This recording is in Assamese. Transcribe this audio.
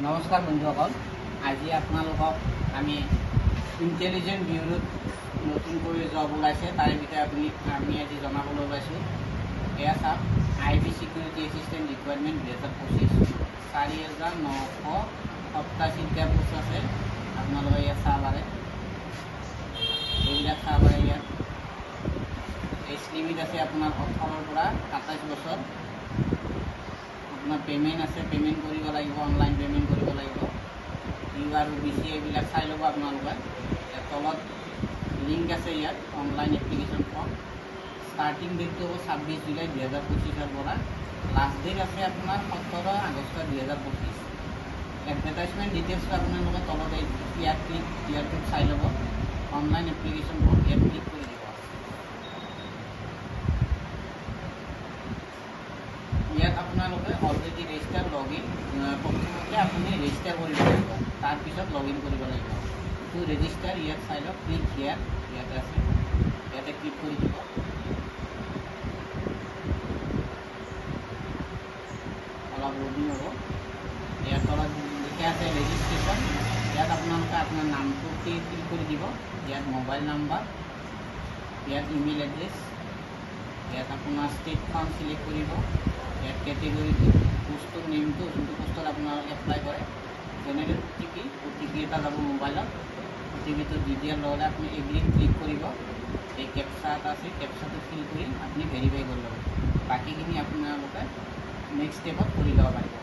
নমস্কাৰ বন্ধুসকল, আজি আপোনালোকক আমি ইণ্টেলিজেণ্ট ব্যুৰোত নতুনকৈ জব ওলাইছে তাৰে বিষয়ে আমি আজি জনাবলৈ ওলাইছোঁ। এয়া চাওক, IB ছিকিউৰিটি এছিষ্টেণ্ট ৰিকুৱাৰমেণ্ট 2025 4,987টা পোষ্ট আছে। আপোনালোকে ইয়াত চাব পাৰে, এইবিলাক চাব পাৰে। ইয়াত এজ লিমিট আছে আপোনাৰ 18 পৰা 27 বছৰ। আপোনাৰ পে'মেণ্ট আছে, পে'মেণ্ট কৰিব লাগিব, অনলাইন পে'মেণ্ট কৰিব লাগিব। ইউ আৰু BC এইবিলাক চাই ল'ব আপোনালোকে। ইয়াত তলত লিংক আছে, ইয়াত অনলাইন এপ্লিকেশ্যন ফৰ্ম। ষ্টাৰ্টিং ডেটটো হ'ব 26 জুলাই 2025 পৰা। লাষ্ট ডেট আছে আপোনাৰ 17 আগষ্ট 2025। এডভাৰটাইজমেণ্ট ডিটেইলছটো আপোনালোকে তলত ইয়াৰটোত চাই ল'ব। অনলাইন এপ্লিকেশ্যন ফৰ্ম ইয়াত ক্লিক কৰি দিব। ইয়াত আপোনালোকে অলৰেডি ৰেজিষ্টাৰ লগইন, প্ৰথমতে আপুনি ৰেজিষ্টাৰ কৰিব লাগিব, তাৰপিছত লগইন কৰিব লাগিব। টু ৰেজিষ্টাৰ ইয়াত চাই লওক, ক্লিক হিয়াৰ ইয়াতে আছে, ইয়াতে ক্লিক কৰি দিব। অলপ লোডিং হ'ব। ইয়াত তলত লিখা আছে ৰেজিষ্ট্ৰেশ্যন, ইয়াত আপোনালোকে আপোনাৰ নামটো ক্লিক কৰি দিব। ইয়াত মোবাইল নাম্বাৰ, ইয়াত ইমেইল এড্ৰেছ, ইয়াত আপোনাৰ ষ্টেটখন চিলেক্ট কৰিব। ইয়াত কেটেগৰীটো, পোষ্টৰ নেমটো, যোনটো পোষ্টত আপোনালোকে এপ্লাই কৰে। জেনেৰেল OTP এটা যাব মোবাইলত। OTPটো দি দিয়াৰ লগে আপুনি এগ্ৰীত ক্লিক কৰিব। এই কেপচা এটা আছে, কেপচাটো ফিল কৰি আপুনি ভেৰিফাই কৰি ল'ব। বাকীখিনি আপোনালোকে নেক্সট ষ্টেপত কৰি ল'ব পাৰিব।